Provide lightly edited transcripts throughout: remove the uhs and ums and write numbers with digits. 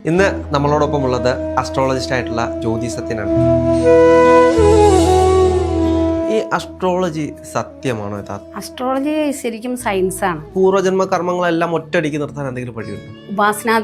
ഇന്ന് നമ്മളോടൊപ്പമുള്ളത് അസ്ട്രോളജിസ്റ്റ് ആയിട്ടുള്ള ജ്യോതി സത്യനാണ്. ഈ അസ്ട്രോളജി സത്യമാണോ യഥാർത്ഥം? അസ്ട്രോളജി ശരിക്കും സയൻസാണ്. പൂർവ്വജന്മ കർമ്മങ്ങളെല്ലാം ഒറ്റയടിക്ക് നിർത്താൻ എന്തെങ്കിലും വഴിയുണ്ടോ? ഉപാസനാ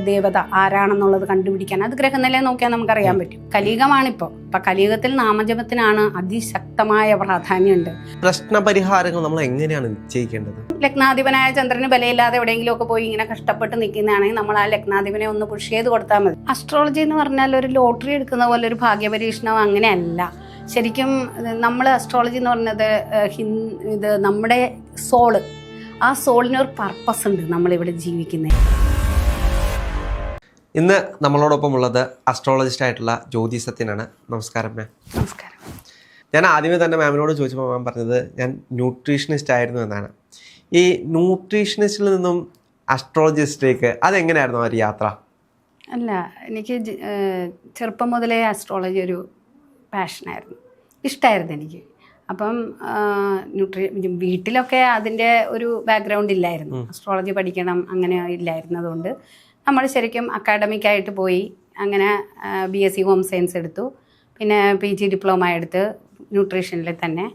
ദേവത ആരാണെന്നുള്ളത് കണ്ടുപിടിക്കാൻ അത് ഗ്രഹനില നോക്കിയാൽ നമുക്കറിയാൻ പറ്റും. കലിയുഗമാണിപ്പോ. ഇപ്പൊ കലിയുഗത്തിൽ നാമജപത്തിനാണ് അതിശക്തമായ പ്രാധാന്യമുണ്ട്. പ്രശ്നപരിഹാരങ്ങൾ നമ്മൾ എങ്ങനെയാണ് നിശ്ചയിക്കേണ്ടത്? ലഗ്നാധിപനായ ചന്ദ്രന് ബലയില്ലാതെ എവിടെയെങ്കിലും ഒക്കെ പോയി ഇങ്ങനെ കഷ്ടപ്പെട്ട് നിൽക്കുന്നതാണെങ്കിൽ നമ്മൾ ആ ലഗ്നാധിപനെ ഒന്ന് പുഷ് ചെയ്ത് കൊടുത്താൽ മതി. അസ്ട്രോളജി എന്ന് പറഞ്ഞാൽ ഒരു ലോട്ടറി എടുക്കുന്ന പോലെ ഒരു ഭാഗ്യപരീക്ഷണം അങ്ങനെയല്ല. ശരിക്കും നമ്മൾ അസ്ട്രോളജി എന്ന് പറഞ്ഞത് ഇത് നമ്മുടെ സോള്, ആ സോളിനൊരു പർപ്പസ് ഉണ്ട് നമ്മളിവിടെ ജീവിക്കുന്നത്. ഇന്ന് നമ്മളോടൊപ്പമുള്ളത് അസ്ട്രോളജിസ്റ്റ് ആയിട്ടുള്ള ജ്യോതി സത്യനാണ്. നമസ്കാരം മാം. നമസ്കാരം. ഞാൻ ആദ്യമേ തന്നെ മാമിനോട് ചോദിച്ചപ്പോൾ മാം പറഞ്ഞത് ഞാൻ ന്യൂട്രീഷനിസ്റ്റ് ആയിരുന്നു എന്നാണ്. ഈ ന്യൂട്രീഷനിസ്റ്റിൽ നിന്നും അസ്ട്രോളജിസ്റ്റിലേക്ക് അതെങ്ങനെയായിരുന്നു ആ ഒരു യാത്ര? അല്ല, എനിക്ക് ചെറുപ്പം മുതലേ അസ്ട്രോളജി ഒരു പാഷനായിരുന്നു, ഇഷ്ടമായിരുന്നു എനിക്ക്. അപ്പം വീട്ടിലൊക്കെ അതിൻ്റെ ഒരു ബാക്ക്ഗ്രൗണ്ട് ഇല്ലായിരുന്നു, അസ്ട്രോളജി പഠിക്കണം അങ്ങനെ ഇല്ലായിരുന്നതുകൊണ്ട് നമ്മൾ ശരിക്കും അക്കാഡമിക്കായിട്ട് പോയി. അങ്ങനെ BSc ഹോം സയൻസ് എടുത്തു, പിന്നെ PG ഡിപ്ലോമ എടുത്ത് ന്യൂട്രീഷനിൽ തന്നെ.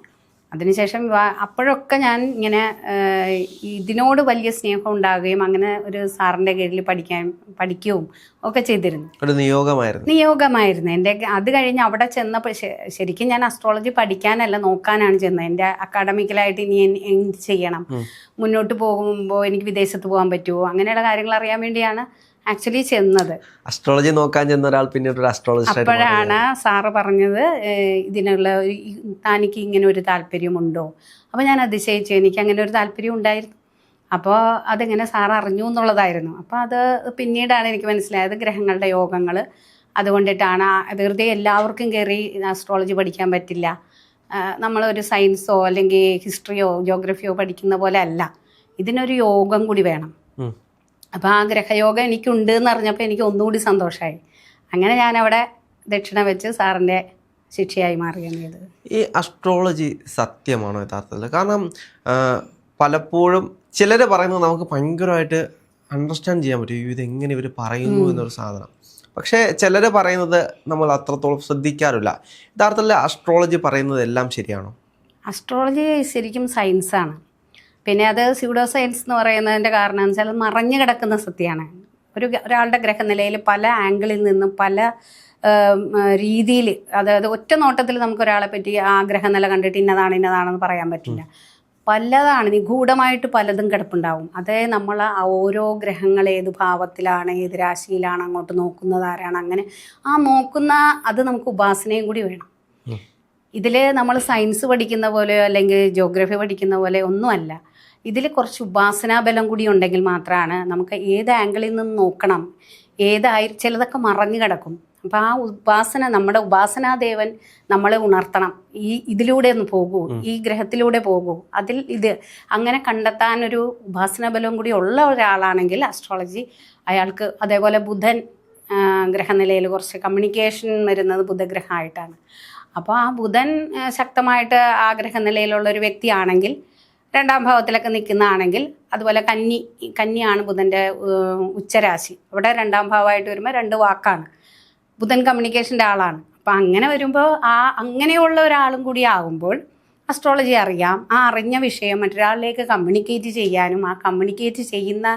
അതിനുശേഷം അപ്പോഴൊക്കെ ഞാൻ ഇങ്ങനെ ഇതിനോട് വലിയ സ്നേഹം ഉണ്ടാകുകയും അങ്ങനെ ഒരു സാറിൻ്റെ കീഴിൽ പഠിക്കുകയും ഒക്കെ ചെയ്തിരുന്നു. നിയോഗമായിരുന്നു എൻ്റെ. അത് കഴിഞ്ഞ് അവിടെ ചെന്നപ്പോൾ ശരിക്കും ഞാൻ അസ്ട്രോളജി പഠിക്കാനല്ല നോക്കാനാണ് ചെന്നത്. എൻ്റെ അക്കാഡമിക്കലായിട്ട് ഇനി എന്ത് ചെയ്യണം, മുന്നോട്ട് പോകുമ്പോൾ എനിക്ക് വിദേശത്ത് പോകാൻ പറ്റുമോ, അങ്ങനെയുള്ള കാര്യങ്ങൾ അറിയാൻ വേണ്ടിയാണ് ആക്ച്വലി ചെന്നത്. അസ്ട്രോളജി നോക്കാൻ ചെന്ന ഒരാൾ പിന്നീട് ഒരു അസ്ട്രോളജിസ്റ്റ്. അപ്പോഴാണ് സാറ് പറഞ്ഞത് ഇതിനുള്ള തനിക്ക് ഇങ്ങനെ ഒരു താല്പര്യമുണ്ടോ. അപ്പോൾ ഞാൻ അതിശയിച്ചു, എനിക്ക് അങ്ങനെ ഒരു താല്പര്യം ഉണ്ടായിരുന്നു. അപ്പോൾ അതെങ്ങനെ സാർ അറിഞ്ഞു എന്നുള്ളതായിരുന്നു. അപ്പോൾ അത് പിന്നീടാണ് എനിക്ക് മനസ്സിലായത് ഗ്രഹങ്ങളുടെ യോഗങ്ങൾ അതുകൊണ്ടിട്ടാണ്. വെറുതെ എല്ലാവർക്കും കയറി അസ്ട്രോളജി പഠിക്കാൻ പറ്റില്ല. നമ്മളൊരു സയൻസോ അല്ലെങ്കിൽ ഹിസ്റ്ററിയോ ജോഗ്രഫിയോ പഠിക്കുന്ന പോലെ അല്ല, ഇതിനൊരു യോഗം കൂടി വേണം. അപ്പോൾ ആ ഗ്രഹയോഗം എനിക്കുണ്ട് എന്ന് അറിഞ്ഞപ്പോൾ എനിക്ക് ഒന്നുകൂടി സന്തോഷമായി. അങ്ങനെ ഞാനവിടെ ദക്ഷിണ വെച്ച് സാറിൻ്റെ ശിക്ഷയായി മാറുകയാണ്. ഈ അസ്ട്രോളജി സത്യമാണോ യഥാർത്ഥത്തിൽ? കാരണം പലപ്പോഴും ചിലർ പറയുന്നത് നമുക്ക് ഭയങ്കരമായിട്ട് അണ്ടർസ്റ്റാൻഡ് ചെയ്യാൻ പറ്റും, ഇതെങ്ങനെ ഇവർ പറയുന്നു എന്നൊരു സാധനം. പക്ഷേ ചിലർ പറയുന്നത് നമ്മൾ അത്രത്തോളം ശ്രദ്ധിക്കാറില്ല. യഥാർത്ഥത്തിൽ അസ്ട്രോളജി പറയുന്നത് എല്ലാം ശരിയാണോ? അസ്ട്രോളജി ശരിക്കും സയൻസാണ്. പിന്നെ അത് സ്യൂഡോ സയൻസ് എന്ന് പറയുന്നതിൻ്റെ കാരണം എന്ന് വെച്ചാൽ മറഞ്ഞു കിടക്കുന്ന സത്യമാണ്. ഒരാളുടെ ഗ്രഹനിലയിൽ പല ആംഗിളിൽ നിന്നും പല രീതിയിൽ, അതായത് ഒറ്റ നോട്ടത്തിൽ നമുക്കൊരാളെ പറ്റി ആ ഗ്രഹനില കണ്ടിട്ട് ഇന്നതാണെന്ന് പറയാൻ പറ്റില്ല. പലതാണ്, നിഗൂഢമായിട്ട് പലതും കിടപ്പുണ്ടാവും. അതേ നമ്മൾ ഓരോ ഗ്രഹങ്ങൾ ഏത് ഭാവത്തിലാണ്, ഏത് രാശിയിലാണ്, അങ്ങോട്ട് നോക്കുന്നത് ആരാണ്, അങ്ങനെ ആ നോക്കുന്ന അത് നമുക്ക് ഉപാസനയും കൂടി വേണം. ഇതിൽ നമ്മൾ സയൻസ് പഠിക്കുന്ന പോലെയോ അല്ലെങ്കിൽ ജോഗ്രഫി പഠിക്കുന്ന പോലെ ഒന്നുമല്ല. ഇതിൽ കുറച്ച് ഉപാസനാബലം കൂടി ഉണ്ടെങ്കിൽ മാത്രമാണ് നമുക്ക് ഏത് ആംഗിളിൽ നിന്ന് നോക്കണം, ചിലതൊക്കെ മറഞ്ഞു കിടക്കും. അപ്പോൾ ആ ഉപാസന, നമ്മുടെ ഉപാസനാദേവൻ നമ്മളെ ഉണർത്തണം. ഇതിലൂടെ ഒന്ന് പോകൂ, ഈ ഗ്രഹത്തിലൂടെ പോകൂ, അതിൽ ഇത് അങ്ങനെ കണ്ടെത്താനൊരു ഉപാസനാബലം കൂടി ഉള്ള ഒരാളാണെങ്കിൽ അസ്ട്രോളജി അയാൾക്ക്. അതേപോലെ ബുധൻ ഗ്രഹനിലയിൽ കുറച്ച് കമ്മ്യൂണിക്കേഷൻ വരുന്നത് ബുധഗ്രഹമായിട്ടാണ്. അപ്പോൾ ആ ബുധൻ ശക്തമായിട്ട് ആ ഗ്രഹനിലയിലുള്ള ഒരു വ്യക്തിയാണെങ്കിൽ, രണ്ടാം ഭാവത്തിലൊക്കെ നിൽക്കുന്നതാണെങ്കിൽ, അതുപോലെ കന്നിയാണ് ബുധൻ്റെ ഉച്ചരാശി. അവിടെ രണ്ടാം ഭാവമായിട്ട് വരുമ്പോൾ 2 വാക്കാണ്. ബുധൻ കമ്മ്യൂണിക്കേഷൻ്റെ ആളാണ്. അപ്പോൾ അങ്ങനെ വരുമ്പോൾ അങ്ങനെയുള്ള ഒരാളും കൂടി ആകുമ്പോൾ അസ്ട്രോളജി അറിയാം. ആ അറിഞ്ഞ വിഷയം മറ്റൊരാളിലേക്ക് കമ്മ്യൂണിക്കേറ്റ് ചെയ്യാനും ആ കമ്മ്യൂണിക്കേറ്റ് ചെയ്യുന്ന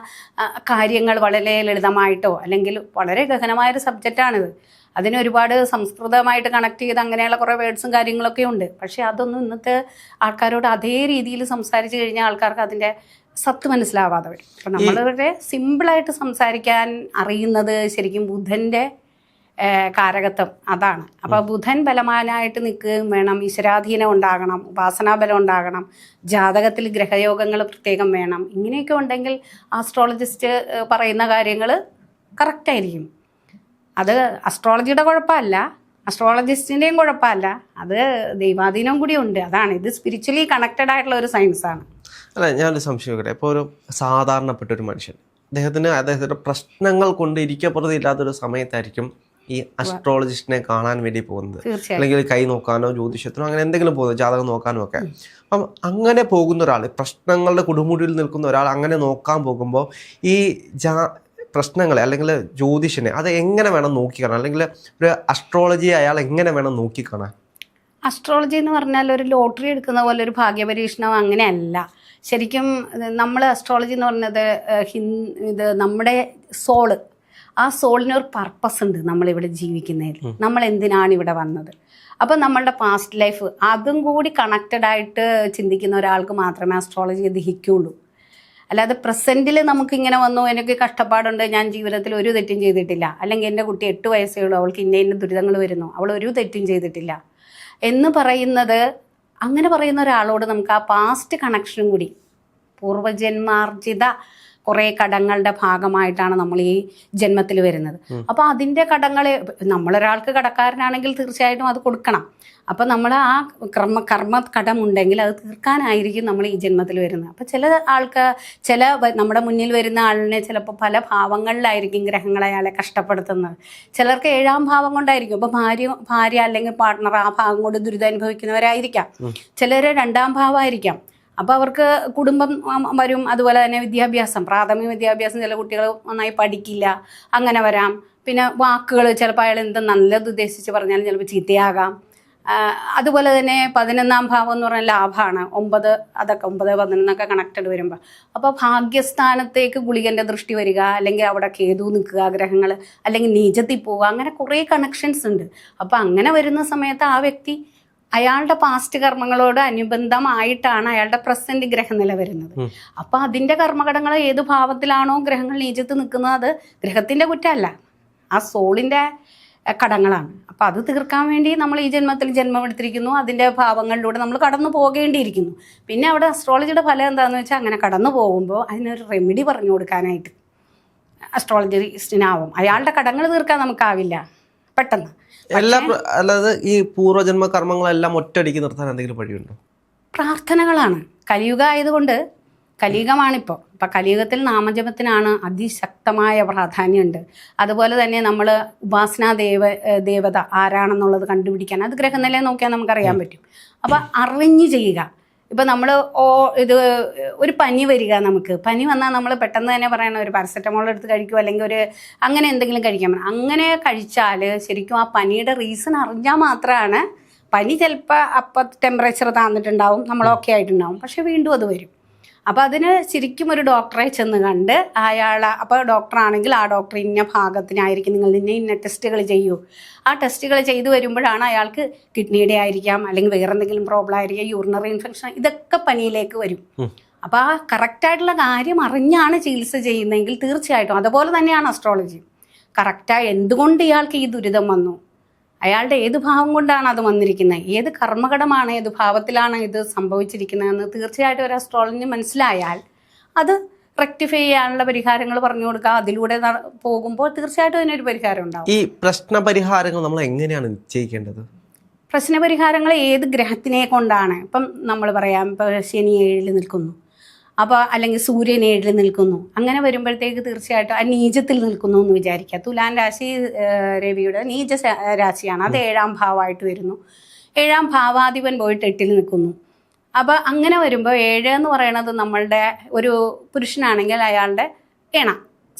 കാര്യങ്ങൾ വളരെ ലളിതമായിട്ടോ അല്ലെങ്കിൽ വളരെ ഗഹനമായൊരു സബ്ജക്റ്റാണിത്. അതിനൊരുപാട് സംസ്കൃതമായിട്ട് കണക്ട് ചെയ്ത് അങ്ങനെയുള്ള കുറേ വേർഡ്സും കാര്യങ്ങളൊക്കെ ഉണ്ട്. പക്ഷേ അതൊന്നും ഇന്നത്തെ ആൾക്കാരോട് അതേ രീതിയിൽ സംസാരിച്ച് കഴിഞ്ഞാൽ ആൾക്കാർക്ക് അതിൻ്റെ സത്ത് മനസ്സിലാവാതെ വരും. അപ്പം നമ്മളിവിടെ സിമ്പിളായിട്ട് സംസാരിക്കാൻ അറിയുന്നത് ശരിക്കും ബുധൻ്റെ കാരകത്വം അതാണ്. അപ്പോൾ ബുധൻ ബലവാനായിട്ട് നിൽക്കുകയും വേണം, ഈശ്വരാധീനം ഉണ്ടാകണം, ഉപാസനാബലം ഉണ്ടാകണം, ജാതകത്തിൽ ഗ്രഹയോഗങ്ങൾ പ്രത്യേകം വേണം. ഇങ്ങനെയൊക്കെ ഉണ്ടെങ്കിൽ ആസ്ട്രോളജിസ്റ്റ് പറയുന്ന കാര്യങ്ങൾ കറക്റ്റായിരിക്കും. അത് അസ്ട്രോളജിയുടെ കുഴപ്പമല്ല, അസ്ട്രോളജിസ്റ്റിൻ്റെയും കുഴപ്പമല്ല, അത് ദൈവാധീനം കൂടി ഉണ്ട്. അതാണ്, ഇത് സ്പിരിച്വലി കണക്റ്റഡ് ആയിട്ടുള്ള ഒരു സയൻസാണ്. അല്ല, ഞാനൊരു സംശയം നോക്കട്ടെ. ഇപ്പോൾ ഒരു സാധാരണപ്പെട്ടൊരു മനുഷ്യൻ അദ്ദേഹത്തിൻ്റെ പ്രശ്നങ്ങൾ കൊണ്ട് ഇരിക്കപ്പെടുന്നില്ലാത്തൊരു സമയത്തായിരിക്കും ഈ അസ്ട്രോളജിസ്റ്റിനെ കാണാൻ വേണ്ടി പോകുന്നത്, അല്ലെങ്കിൽ കൈ നോക്കാനോ ജ്യോതിഷത്തിനോ അങ്ങനെ എന്തെങ്കിലും പോകുന്നത്, ജാതകം നോക്കാനോ ഒക്കെ. അപ്പം അങ്ങനെ പോകുന്ന ഒരാൾ, പ്രശ്നങ്ങളുടെ കൊടുമുടിയിൽ നിൽക്കുന്ന ഒരാൾ അങ്ങനെ നോക്കാൻ പോകുമ്പോൾ ഈ പ്രശ്നങ്ങളെ അല്ലെങ്കിൽ ജ്യോതിഷനെ അത് എങ്ങനെ വേണം നോക്കിക്കാണാൻ, അല്ലെങ്കിൽ ഒരു അസ്ട്രോളജിയെ അയാൾ എങ്ങനെ വേണം നോക്കിക്കാണാൻ? അസ്ട്രോളജി എന്ന് പറഞ്ഞാൽ ഒരു ലോട്ടറി എടുക്കുന്ന പോലെ ഒരു ഭാഗ്യപരീക്ഷണം അങ്ങനെയല്ല. ശരിക്കും നമ്മൾ അസ്ട്രോളജി എന്ന് പറഞ്ഞത് ഇത് നമ്മുടെ സോള്, ആ സോളിനൊരു പർപ്പസ് ഉണ്ട് നമ്മളിവിടെ ജീവിക്കുന്നതിൽ, നമ്മൾ എന്തിനാണ് ഇവിടെ വന്നത്. അപ്പം നമ്മളുടെ പാസ്റ്റ് ലൈഫ് അതും കൂടി കണക്റ്റഡ് ആയിട്ട് ചിന്തിക്കുന്ന ഒരാൾക്ക് മാത്രമേ അസ്ട്രോളജി ദഹിക്കുള്ളൂ. അല്ലാതെ പ്രസൻറ്റിൽ നമുക്കിങ്ങനെ വന്നു, എനിക്ക് കഷ്ടപ്പാടുണ്ട്, ഞാൻ ജീവിതത്തിൽ ഒരു തെറ്റും ചെയ്തിട്ടില്ല, അല്ലെങ്കിൽ എൻ്റെ കുട്ടി 8 വയസ്സേ ഉള്ളൂ, അവൾക്ക് ഇന്ന ദുരിതങ്ങൾ വരുന്നു, അവൾ ഒരു തെറ്റും ചെയ്തിട്ടില്ല എന്ന് പറയുന്നത്, അങ്ങനെ പറയുന്ന ഒരാളോട് നമുക്ക് ആ പാസ്റ്റ് കണക്ഷനും കൂടി, പൂർവ്വജന്മാർജിത കുറേ കടങ്ങളുടെ ഭാഗമായിട്ടാണ് നമ്മൾ ഈ ജന്മത്തിൽ വരുന്നത്. അപ്പോൾ അതിൻ്റെ കടങ്ങളെ നമ്മളൊരാൾക്ക് കടക്കാരനാണെങ്കിൽ തീർച്ചയായിട്ടും അത് കൊടുക്കണം. അപ്പോൾ നമ്മൾ ആ കർമ്മ കടമുണ്ടെങ്കിൽ അത് തീർക്കാനായിരിക്കും നമ്മൾ ഈ ജന്മത്തിൽ വരുന്നത്. അപ്പോൾ ചില നമ്മുടെ മുന്നിൽ വരുന്ന ആളിനെ ചിലപ്പോൾ പല ഭാവങ്ങളിലായിരിക്കും ഗ്രഹങ്ങൾ അയാളെ കഷ്ടപ്പെടുത്തുന്നത്. ചിലർക്ക് 7-ാം ഭാവം കൊണ്ടായിരിക്കും. അപ്പോൾ ഭാര്യ അല്ലെങ്കിൽ പാർട്ട്ണർ ആ ഭാവം കൊണ്ട് ദുരിതം അനുഭവിക്കുന്നവരായിരിക്കാം. ചിലർ 2-ാം ഭാവമായിരിക്കാം. അപ്പോൾ അവർക്ക് കുടുംബം വരും. അതുപോലെ തന്നെ വിദ്യാഭ്യാസം, പ്രാഥമിക വിദ്യാഭ്യാസം ചില കുട്ടികൾ നന്നായി പഠിക്കില്ല, അങ്ങനെ വരാം. പിന്നെ വാക്കുകൾ ചിലപ്പോൾ അയാൾ എന്ത് നല്ലത് ഉദ്ദേശിച്ച് പറഞ്ഞാലും ചിലപ്പോൾ ചീത്തയാകാം. അതുപോലെ തന്നെ 11-ാം ഭാവം എന്ന് പറഞ്ഞാൽ ലാഭമാണ്. 9 അതൊക്കെ 9, 11 കണക്റ്റഡ് വരുമ്പോൾ, അപ്പോൾ ഭാഗ്യസ്ഥാനത്തേക്ക് ഗുളികൻ്റെ ദൃഷ്ടി വരിക, അല്ലെങ്കിൽ അവിടെ കേതു നിൽക്കുക ഗ്രഹങ്ങൾ, അല്ലെങ്കിൽ നീചത്തിൽ പോവുക, അങ്ങനെ കുറേ കണക്ഷൻസ് ഉണ്ട്. അപ്പോൾ അങ്ങനെ വരുന്ന സമയത്ത് ആ വ്യക്തി അയാളുടെ പാസ്റ്റ് കർമ്മങ്ങളോട് അനുബന്ധമായിട്ടാണ് അയാളുടെ പ്രസന്റ് ഗ്രഹനില വരുന്നത്. അപ്പോൾ അതിൻ്റെ കർമ്മഘടങ്ങൾ ഏത് ഭാവത്തിലാണോ ഗ്രഹങ്ങൾ നീചത്ത് നിൽക്കുന്നത്, അത് ഗ്രഹത്തിൻ്റെ കുറ്റമല്ല, ആ സോളിൻ്റെ കടങ്ങളാണ്. അപ്പോൾ അത് തീർക്കാൻ വേണ്ടി നമ്മൾ ഈ ജന്മത്തിൽ ജന്മമെടുത്തിരിക്കുന്നു, അതിൻ്റെ ഭാവങ്ങളിലൂടെ നമ്മൾ കടന്നു പോകേണ്ടിയിരിക്കുന്നു. പിന്നെ അവിടെ അസ്ട്രോളജിയുടെ ഫലം എന്താണെന്ന് വെച്ചാൽ, അങ്ങനെ കടന്നു പോകുമ്പോൾ അതിനൊരു റെമഡി പറഞ്ഞു കൊടുക്കാനായിട്ട് അസ്ട്രോളജിസ്റ്റിനാവും. അയാളുടെ കടങ്ങൾ തീർക്കാൻ നമുക്കാവില്ല പെട്ടെന്ന്. അല്ലാതെ ഈ പൂർവ്വജന്മ കർമ്മങ്ങളെല്ലാം ഒറ്റയടിക്ക് നിർത്താൻ എന്തെങ്കിലും വഴിയുണ്ടോ? പ്രാർത്ഥനകളാണ്. കലിയുഗ ആയതുകൊണ്ട്, കലിയുഗമാണിപ്പോൾ. അപ്പം കലിയുഗത്തിൽ നാമജപത്തിനാണ് അതിശക്തമായ പ്രാധാന്യമുണ്ട്. അതുപോലെ തന്നെ നമ്മൾ ഉപാസനാ ദേവത ആരാണെന്നുള്ളത് കണ്ടുപിടിക്കാൻ അത് ഗ്രഹനിലയെ നോക്കിയാൽ നമുക്കറിയാൻ പറ്റും. അപ്പം അറിഞ്ഞു ചെയ്യുക. ഇപ്പം നമ്മൾ ഇത് ഒരു പനി വരിക, നമുക്ക് പനി വന്നാൽ നമ്മൾ പെട്ടെന്ന് തന്നെ പറയണം ഒരു പാരസെറ്റമോൾ എടുത്ത് കഴിക്കുക, അല്ലെങ്കിൽ ഒരു അങ്ങനെ എന്തെങ്കിലും കഴിക്കാൻ പറ്റും. അങ്ങനെ കഴിച്ചാൽ ശരിക്കും ആ പനിയുടെ റീസൺ അറിഞ്ഞാൽ മാത്രമാണ്, പനി ചിലപ്പോൾ അപ്പം ടെമ്പറേച്ചർ താന്നിട്ടുണ്ടാവും, നമ്മൾ ഓക്കെ ആയിട്ടുണ്ടാവും, പക്ഷെ വീണ്ടും അത് വരും. അപ്പോൾ അതിന് ശരിക്കും ഒരു ഡോക്ടറെ ചെന്ന് കണ്ട് അപ്പോൾ ഡോക്ടറാണെങ്കിൽ ആ ഡോക്ടർ ഇന്ന ഭാഗത്തിനായിരിക്കും നിങ്ങൾ ഇന്ന ടെസ്റ്റുകൾ ചെയ്യൂ. ആ ടെസ്റ്റുകൾ ചെയ്തു വരുമ്പോഴാണ് അയാൾക്ക് കിഡ്നിയുടെ ആയിരിക്കാം, അല്ലെങ്കിൽ വേറെ എന്തെങ്കിലും പ്രോബ്ലം ആയിരിക്കാം, യൂറിനറി ഇൻഫെക്ഷൻ, ഇതൊക്കെ പനിയിലേക്ക് വരും. അപ്പോൾ ആ കറക്റ്റായിട്ടുള്ള കാര്യം അറിഞ്ഞാണ് ചികിത്സ ചെയ്യുന്നതെങ്കിൽ തീർച്ചയായിട്ടും അതുപോലെ തന്നെയാണ് അസ്ട്രോളജി. കറക്റ്റായി എന്തുകൊണ്ട് ഇയാൾക്ക് ഈ ദുരിതം വന്നു, അയാളുടെ ഏത് ഭാവം കൊണ്ടാണ് അത് വന്നിരിക്കുന്നത്, ഏത് കർമ്മഘടമാണ്, ഏത് ഭാവത്തിലാണ് ഇത് സംഭവിച്ചിരിക്കുന്നതെന്ന് തീർച്ചയായിട്ടും ഒരു അസ്ട്രോളജി മനസ്സിലായാൽ അത് റെക്ടിഫൈ ചെയ്യാനുള്ള പരിഹാരങ്ങൾ പറഞ്ഞു കൊടുക്കുക. അതിലൂടെ പോകുമ്പോൾ തീർച്ചയായിട്ടും അതിനൊരു പരിഹാരം ഉണ്ടാവും. ഈ പ്രശ്നപരിഹാരങ്ങൾ നമ്മൾ എങ്ങനെയാണ് നിശ്ചയിക്കേണ്ടത്? പ്രശ്നപരിഹാരങ്ങൾ ഏത് ഗ്രഹത്തിനെ കൊണ്ടാണ്, ഇപ്പം നമ്മൾ പറയാം, ഇപ്പോൾ ശനി 7-ൽ നിൽക്കുന്നു, അപ്പോൾ അല്ലെങ്കിൽ സൂര്യൻ 7-ൽ നിൽക്കുന്നു, അങ്ങനെ വരുമ്പോഴത്തേക്ക് തീർച്ചയായിട്ടും ആ നീചത്തിൽ നിൽക്കുന്നു എന്ന് വിചാരിക്കുക. തുലാൻ രാശി രവിയുടെ നീച രാശിയാണ്, അത് 7-ാം ഭാവമായിട്ട് വരുന്നു. 7-ാം ഭാവാധിപൻ പോയിട്ട് 8-ൽ നിൽക്കുന്നു. അപ്പോൾ അങ്ങനെ വരുമ്പോൾ 7 എന്ന് പറയുന്നത് നമ്മളുടെ ഒരു പുരുഷനാണെങ്കിൽ അയാളുടെ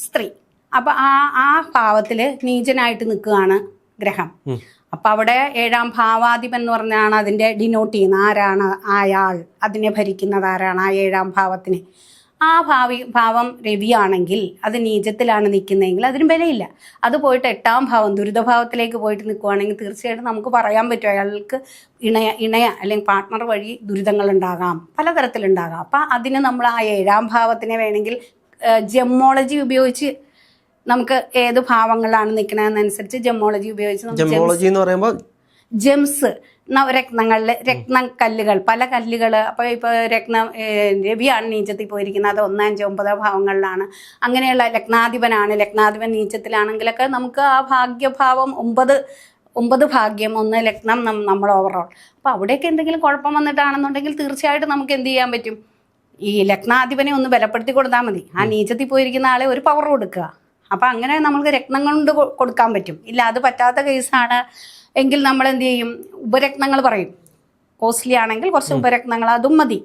സ്ത്രീ, അപ്പോൾ ആ ഭാവത്തിൽ നീചനായിട്ട് നിൽക്കുകയാണ് ഗ്രഹം. അപ്പം അവിടെ 7-ാം ഭാവാധിപൻ എന്ന് പറഞ്ഞാണ് അതിൻ്റെ ഡിനോട്ട് ചെയ്യുന്ന ആരാണ് അയാൾ, അതിനെ ഭരിക്കുന്നത് ആരാണ്, ആ 7-ാം ഭാവത്തിന്. ആ ഭാവം രവിയാണെങ്കിൽ അത് നീചത്തിലാണ് നിൽക്കുന്നതെങ്കിൽ അതിന് വിലയില്ല. അത് പോയിട്ട് 8-ാം ഭാവം ദുരിതഭാവത്തിലേക്ക് പോയിട്ട് നിൽക്കുകയാണെങ്കിൽ തീർച്ചയായിട്ടും നമുക്ക് പറയാൻ പറ്റും അയാൾക്ക് ഇണയ അല്ലെങ്കിൽ പാർട്ട്ണർ വഴി ദുരിതങ്ങളുണ്ടാകാം, പലതരത്തിലുണ്ടാകാം. അപ്പം അതിന് നമ്മൾ ആ 7-ാം ഭാവത്തിനെ വേണമെങ്കിൽ ജെമ്മോളജി ഉപയോഗിച്ച് നമുക്ക് ഏത് ഭാവങ്ങളാണ് നിൽക്കുന്നതെന്നനുസരിച്ച് ജെമ്മോളജി ഉപയോഗിച്ച് ജെമ്മോളജി എന്ന് പറയുമ്പോൾ ജെംസ്, നവരത്നങ്ങളിൽ രത്നക്കല്ലുകൾ, പല കല്ലുകൾ. അപ്പോൾ ഇപ്പോൾ രവിയാണ് നീചത്തിൽ പോയിരിക്കുന്നത്, അത് 1, 5, 9 ഭാവങ്ങളിലാണ്. അങ്ങനെയുള്ള ലഗ്നാധിപൻ നീചത്തിലാണെങ്കിലൊക്കെ നമുക്ക് ആ ഭാഗ്യഭാവം 9 ഭാഗ്യം, 1 ലഗ്നം നമ്മൾ ഓവറോൾ. അപ്പോൾ അവിടെയൊക്കെ എന്തെങ്കിലും കുഴപ്പം വന്നിട്ടാണെന്നുണ്ടെങ്കിൽ തീർച്ചയായിട്ടും നമുക്ക് എന്ത് ചെയ്യാൻ പറ്റും, ഈ ലഗ്നാധിപനെ ഒന്ന് ബലപ്പെടുത്തി കൊടുത്താൽ മതി. ആ നീചത്തിൽ പോയിരിക്കുന്ന ആളെ ഒരു പവർ കൊടുക്കുക. അപ്പം അങ്ങനെ നമുക്ക് രത്നം കൊണ്ട് കൊടുക്കാൻ പറ്റും. ഇല്ല അത് പറ്റാത്ത കേസാണ് എങ്കിൽ നമ്മൾ എന്ത് ചെയ്യും, ഉപരത്നങ്ങൾ പറയും. കോസ്റ്റ്ലി ആണെങ്കിൽ കുറച്ച് ഉപരത്നങ്ങൾ, അതും മതി.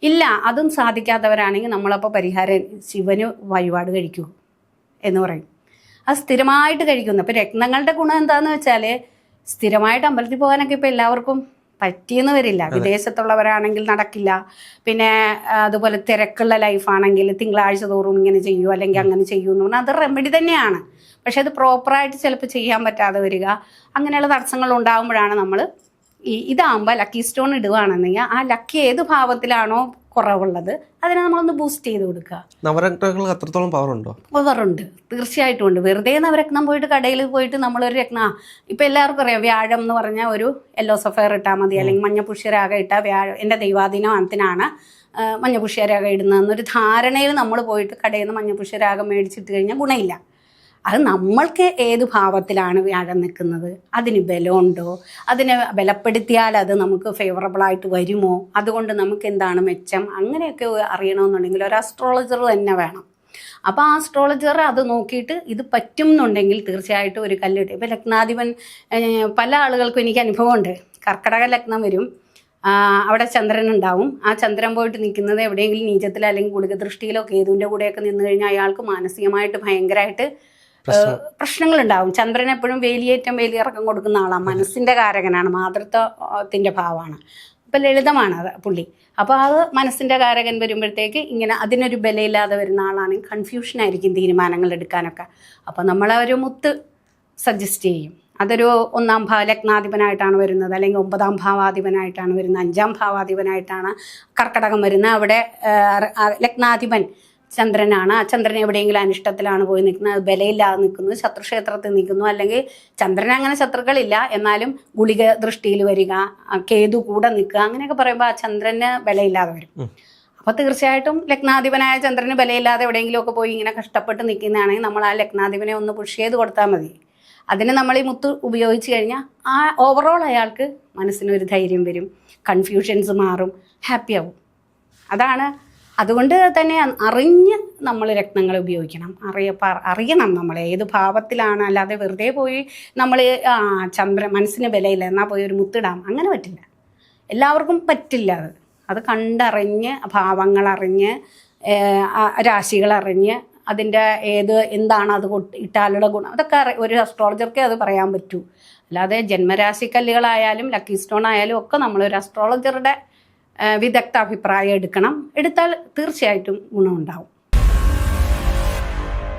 ഇല്ല അതും സാധിക്കാത്തവരാണെങ്കിൽ നമ്മളപ്പോൾ പരിഹാരം ശിവന് വഴിപാട് കഴിക്കൂ. എന്ന് പറയും. അത് സ്ഥിരമായിട്ട് കഴിക്കുന്നു. അപ്പോൾ രത്നങ്ങളുടെ ഗുണം എന്താണെന്ന് വെച്ചാൽ സ്ഥിരമായിട്ട് അമ്പലത്തിൽ പോകാനൊക്കെ ഇപ്പോൾ എല്ലാവർക്കും പറ്റിയെന്ന് വരില്ല. വിദേശത്തുള്ളവരാണെങ്കിൽ നടക്കില്ല. പിന്നെ അതുപോലെ തിരക്കുള്ള ലൈഫാണെങ്കിൽ തിങ്കളാഴ്ച തോറും ഇങ്ങനെ ചെയ്യൂ അല്ലെങ്കിൽ അങ്ങനെ ചെയ്യൂ എന്ന് പറഞ്ഞാൽ അത് റെമഡി തന്നെയാണ്. പക്ഷെ അത് പ്രോപ്പറായിട്ട് ചിലപ്പോൾ ചെയ്യാൻ പറ്റാതെ വരിക, അങ്ങനെയുള്ള തടസ്സങ്ങൾ ഉണ്ടാകുമ്പോഴാണ് നമ്മൾ ഇതാകുമ്പോൾ ലക്കി സ്റ്റോൺ ഇടുകയാണെന്നെങ്കിൽ ആ ലക്കി ഏത് ഭാവത്തിലാണോ കുറവുള്ളത് അതിനെ നമ്മളൊന്ന് ബൂസ്റ്റ് ചെയ്ത് കൊടുക്കുക. നവരത്നങ്ങൾക്ക് അത്രത്തോളം പവർ ഉണ്ടോ? പവറുണ്ട്, തീർച്ചയായിട്ടും ഉണ്ട്. വെറുതെ നവരത്നം പോയിട്ട് കടയിൽ പോയിട്ട് നമ്മളൊരു രത്നം ഇപ്പം എല്ലാവർക്കും അറിയാം, വ്യാഴം എന്ന് പറഞ്ഞാൽ ഒരു യെല്ലോ സഫയർ ഇട്ടാൽ മതി, അല്ലെങ്കിൽ മഞ്ഞ പുഷ്യരാഗ ഇട്ടാൽ വ്യാഴം എൻ്റെ ദൈവാധീനത്തിനാണ് മഞ്ഞ പുഷ്യരാഗ ഇടുന്നതെന്നൊരു ധാരണയിൽ നമ്മൾ പോയിട്ട് കടയിൽ നിന്ന് മഞ്ഞ പുഷ്യരാഗം മേടിച്ചിട്ട് കഴിഞ്ഞാൽ ഗുണമില്ല. അത് നമ്മൾക്ക് ഏത് ഭാവത്തിലാണ് വ്യാഴം നിൽക്കുന്നത്, അതിന് ബലമുണ്ടോ, അതിനെ ബലപ്പെടുത്തിയാൽ അത് നമുക്ക് ഫേവറബിളായിട്ട് വരുമോ, അതുകൊണ്ട് നമുക്ക് എന്താണ് മെച്ചം, അങ്ങനെയൊക്കെ അറിയണമെന്നുണ്ടെങ്കിൽ ഒരു അസ്ട്രോളജർ തന്നെ വേണം. അപ്പോൾ ആ അസ്ട്രോളജർ അത് നോക്കിയിട്ട് ഇത് പറ്റും എന്നുണ്ടെങ്കിൽ തീർച്ചയായിട്ടും ഒരു കല്ലിട്ട്. ഇപ്പോൾ ലഗ്നാധിപൻ പല ആളുകൾക്കും എനിക്ക് അനുഭവമുണ്ട്. കർക്കടക ലഗ്നം വരും, അവിടെ ചന്ദ്രൻ ഉണ്ടാവും. ആ ചന്ദ്രൻ പോയിട്ട് നിൽക്കുന്നത് എവിടെയെങ്കിലും നീചത്തിലോ അല്ലെങ്കിൽ ഗുളിക ദൃഷ്ടിയിലോ കേതുവിൻ്റെ കൂടെയൊക്കെ നിന്ന് കഴിഞ്ഞാൽ അയാൾക്ക് മാനസികമായിട്ട് ഭയങ്കരമായിട്ട് പ്രശ്നങ്ങളുണ്ടാവും. ചന്ദ്രൻ എപ്പോഴും വേലിയേറ്റം വേലിയിറക്കം കൊടുക്കുന്ന ആളാണ്, മനസ്സിൻ്റെ കാരകനാണ്, മാതൃത്വത്തിൻ്റെ ഭാവമാണ്. അപ്പം ലളിതമാണ് അത് പുള്ളി. അപ്പോൾ അത് മനസ്സിൻ്റെ കാരകൻ വരുമ്പോഴത്തേക്ക് ഇങ്ങനെ അതിനൊരു ബലമില്ലാതെ വരുന്ന ആളാണെങ്കിൽ കൺഫ്യൂഷനായിരിക്കും തീരുമാനങ്ങൾ എടുക്കാനൊക്കെ. അപ്പോൾ നമ്മളൊരു മുത്ത് സജസ്റ്റ് ചെയ്യും. അതൊരു 1-ാം ലഗ്നാധിപനായിട്ടാണ് വരുന്നത്, അല്ലെങ്കിൽ 9-ാം ഭാവാധിപനായിട്ടാണ് വരുന്നത്, 5-ാം ഭാവാധിപനായിട്ടാണ് കർക്കടകം വരുന്നത്. അവിടെ ലഗ്നാധിപൻ ചന്ദ്രനാണ്. ആ ചന്ദ്രൻ എവിടെയെങ്കിലും അനിഷ്ടത്തിലാണ് പോയി നിൽക്കുന്നത്, ബലയില്ലാതെ നിൽക്കുന്നു, ശത്രുക്ഷേത്രത്തിൽ നിൽക്കുന്നു, അല്ലെങ്കിൽ ചന്ദ്രൻ അങ്ങനെ ശത്രുക്കളില്ല എന്നാലും ഗുളിക ദൃഷ്ടിയിൽ വരിക, കേതു കൂടെ നിൽക്കുക, അങ്ങനെയൊക്കെ പറയുമ്പോൾ ആ ചന്ദ്രന് ബലയില്ലാതെ വരും. അപ്പോൾ തീർച്ചയായിട്ടും ലഗ്നാധിപനായ ചന്ദ്രന് ബലയില്ലാതെ എവിടെയെങ്കിലുമൊക്കെ പോയി ഇങ്ങനെ കഷ്ടപ്പെട്ട് നിൽക്കുന്നതാണെങ്കിൽ നമ്മൾ ആ ലഗ്നാധിപനെ ഒന്ന് പുഷ് ചെയ്ത് കൊടുത്താൽ മതി. അതിന് നമ്മൾ ഈ മുത്ത് ഉപയോഗിച്ച് കഴിഞ്ഞാൽ ആ ഓവറോൾ അയാൾക്ക് മനസ്സിനൊരു ധൈര്യം വരും, കൺഫ്യൂഷൻസ് മാറും, ഹാപ്പിയാവും. അതാണ്. അതുകൊണ്ട് തന്നെ അറിഞ്ഞ് നമ്മൾ രത്നങ്ങൾ ഉപയോഗിക്കണം. അറിയണം നമ്മൾ ഏത് ഭാവത്തിലാണ്. അല്ലാതെ വെറുതെ പോയി നമ്മൾ മനസ്സിന് ബലയില്ല എന്നാൽ പോയി ഒരു മുത്തിടാം, അങ്ങനെ പറ്റില്ല. എല്ലാവർക്കും പറ്റില്ല. അത് കണ്ടറിഞ്ഞ് ഭാവങ്ങളറിഞ്ഞ് രാശികളറിഞ്ഞ് അതിൻ്റെ എന്താണ് അത് ഇട്ടാലുള്ള ഗുണം അതൊക്കെ ഒരു അസ്ട്രോളജർക്കേ അത് പറയാൻ പറ്റൂ. അല്ലാതെ ജന്മരാശിക്കല്ലുകളായാലും ലക്കി സ്റ്റോൺ ആയാലും ഒക്കെ നമ്മളൊരു അസ്ട്രോളജറുടെ വിദഗ്ധ അഭിപ്രായം എടുക്കണം. എടുത്താൽ തീർച്ചയായിട്ടും ഗുണമുണ്ടാവും.